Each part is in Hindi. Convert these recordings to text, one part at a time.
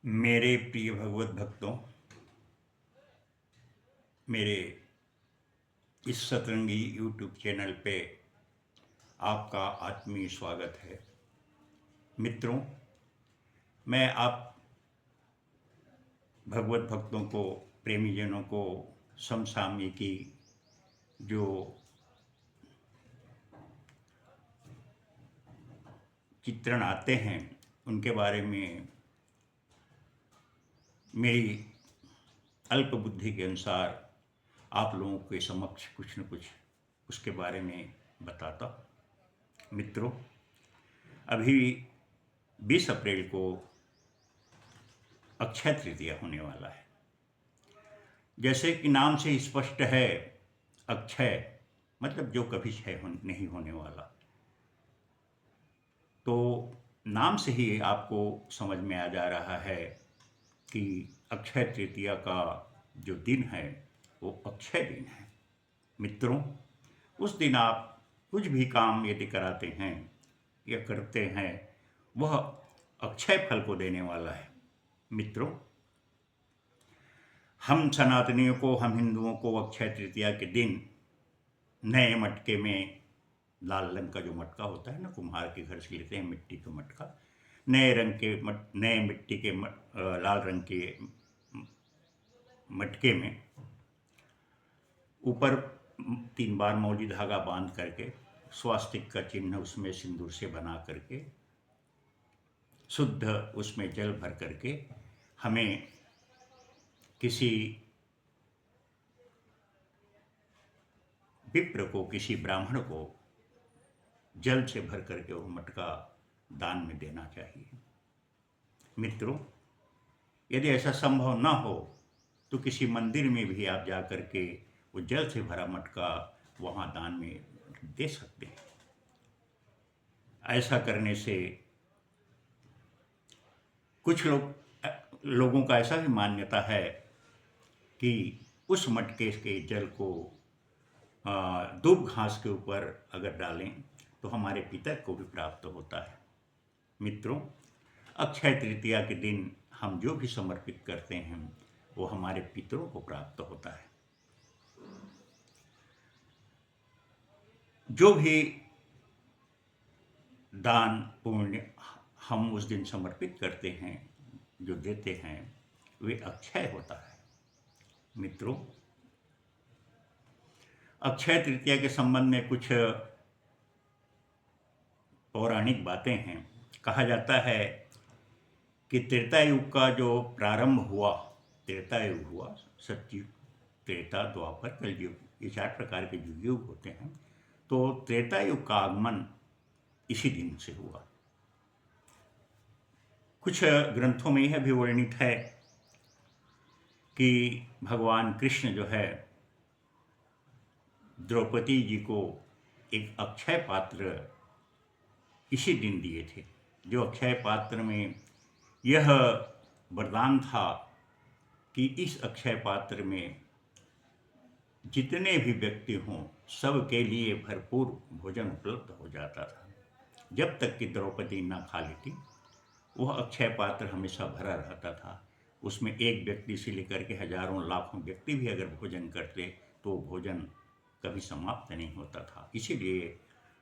मेरे प्रिय भगवत भक्तों, मेरे इस सतरंगी यूट्यूब चैनल पे आपका आत्मीय स्वागत है। मित्रों, मैं आप भगवत भक्तों को, प्रेमीजनों को समसामयिकी जो चित्रण आते हैं उनके बारे में मेरी अल्प बुद्धि के अनुसार आप लोगों के समक्ष कुछ न कुछ उसके बारे में बताता हूँ। मित्रों, अभी 20 अप्रैल को अक्षय तृतीया होने वाला है। जैसे कि नाम से स्पष्ट है, अक्षय मतलब जो कभी क्षय नहीं होने वाला। तो नाम से ही आपको समझ में आ जा रहा है कि अक्षय तृतीया का जो दिन है वो अक्षय दिन है। मित्रों, उस दिन आप कुछ भी काम यदि कराते हैं या करते हैं, वह अक्षय फल को देने वाला है। मित्रों, हम सनातनियों को, हम हिंदुओं को अक्षय तृतीया के दिन नए मटके में, लाल रंग का जो मटका होता है ना, कुम्हार के घर से लेते हैं मिट्टी का मटका, नए मिट्टी के लाल रंग के मटके में ऊपर 3 बार मौली धागा बांध करके स्वास्तिक का चिन्ह उसमें सिंदूर से बना करके शुद्ध उसमें जल भर करके हमें किसी विप्र को, किसी ब्राह्मण को जल से भर करके वो मटका दान में देना चाहिए। मित्रों, यदि ऐसा संभव न हो तो किसी मंदिर में भी आप जा करके वो जल से भरा मटका वहाँ दान में दे सकते हैं। ऐसा करने से कुछ लोगों का ऐसा भी मान्यता है कि उस मटके के जल को दूब घास के ऊपर अगर डालें तो हमारे पितर को भी प्राप्त होता है। मित्रों, अक्षय तृतीया के दिन हम जो भी समर्पित करते हैं वो हमारे पितरों को प्राप्त होता है। जो भी दान पुण्य हम उस दिन समर्पित करते हैं, जो देते हैं, वे अक्षय होता है। मित्रों, अक्षय तृतीया के संबंध में कुछ पौराणिक बातें हैं। कहा जाता है कि त्रेता युग का जो प्रारंभ हुआ, त्रेता युग हुआ, सतयुग, त्रेता, द्वापर, कलयुग, ये 4 प्रकार के जो युग होते हैं, तो त्रेता युग का आगमन इसी दिन से हुआ। कुछ ग्रंथों में यह भी वर्णित है कि भगवान कृष्ण जो है द्रौपदी जी को एक अक्षय पात्र इसी दिन दिए थे। जो अक्षय पात्र में यह वरदान था कि इस अक्षय पात्र में जितने भी व्यक्ति हों, सबके लिए भरपूर भोजन उपलब्ध हो जाता था। जब तक कि द्रौपदी न खा लेती, वह अक्षय पात्र हमेशा भरा रहता था। उसमें एक व्यक्ति से लेकर के हजारों लाखों व्यक्ति भी अगर भोजन करते तो भोजन कभी समाप्त नहीं होता था। इसीलिए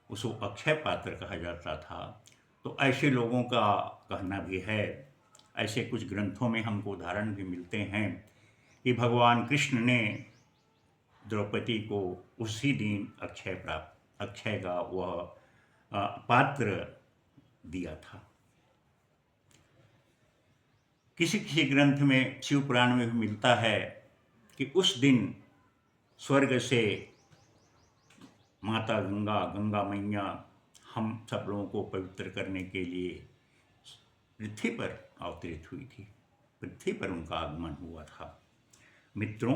उसको अक्षय पात्र कहा जाता था। तो ऐसे लोगों का कहना भी है, ऐसे कुछ ग्रंथों में हमको उदाहरण भी मिलते हैं कि भगवान कृष्ण ने द्रौपदी को उसी दिन अक्षय का वह पात्र दिया था। किसी किसी ग्रंथ में, शिव पुराण में भी मिलता है कि उस दिन स्वर्ग से माता गंगा, गंगा मैया हम सब लोगों को पवित्र करने के लिए पृथ्वी पर अवतरित हुई थी। पृथ्वी पर उनका आगमन हुआ था। मित्रों,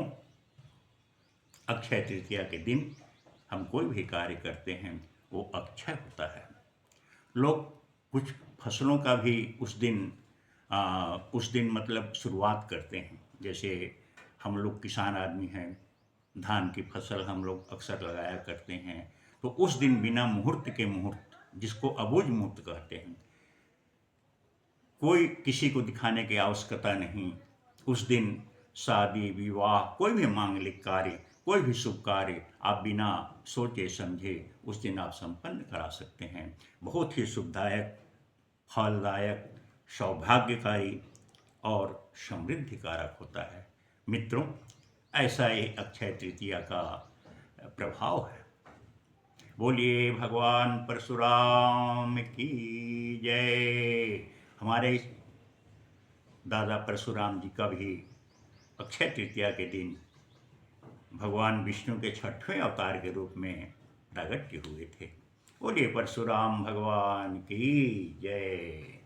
अक्षय तृतीया के दिन हम कोई भी कार्य करते हैं वो अक्षय होता है। लोग कुछ फसलों का भी उस दिन मतलब शुरुआत करते हैं। जैसे हम लोग किसान आदमी हैं, धान की फसल हम लोग अक्सर लगाया करते हैं, तो उस दिन बिना मुहूर्त के, मुहूर्त जिसको अबूझ मुहूर्त कहते हैं, कोई किसी को दिखाने की आवश्यकता नहीं। उस दिन शादी विवाह कोई भी मांगलिक कार्य, कोई भी शुभ कार्य आप बिना सोचे समझे उस दिन आप संपन्न करा सकते हैं। बहुत ही शुभदायक, फलदायक, सौभाग्यकारी और समृद्धि कारक होता है। मित्रों, ऐसा ही अक्षय तृतीया का प्रभाव है। बोलिए भगवान परशुराम की जय। हमारे दादा परशुराम जी का भी अक्षय तृतीया के दिन भगवान विष्णु के 6वें अवतार के रूप में प्रकट हुए थे। बोलिए परशुराम भगवान की जय।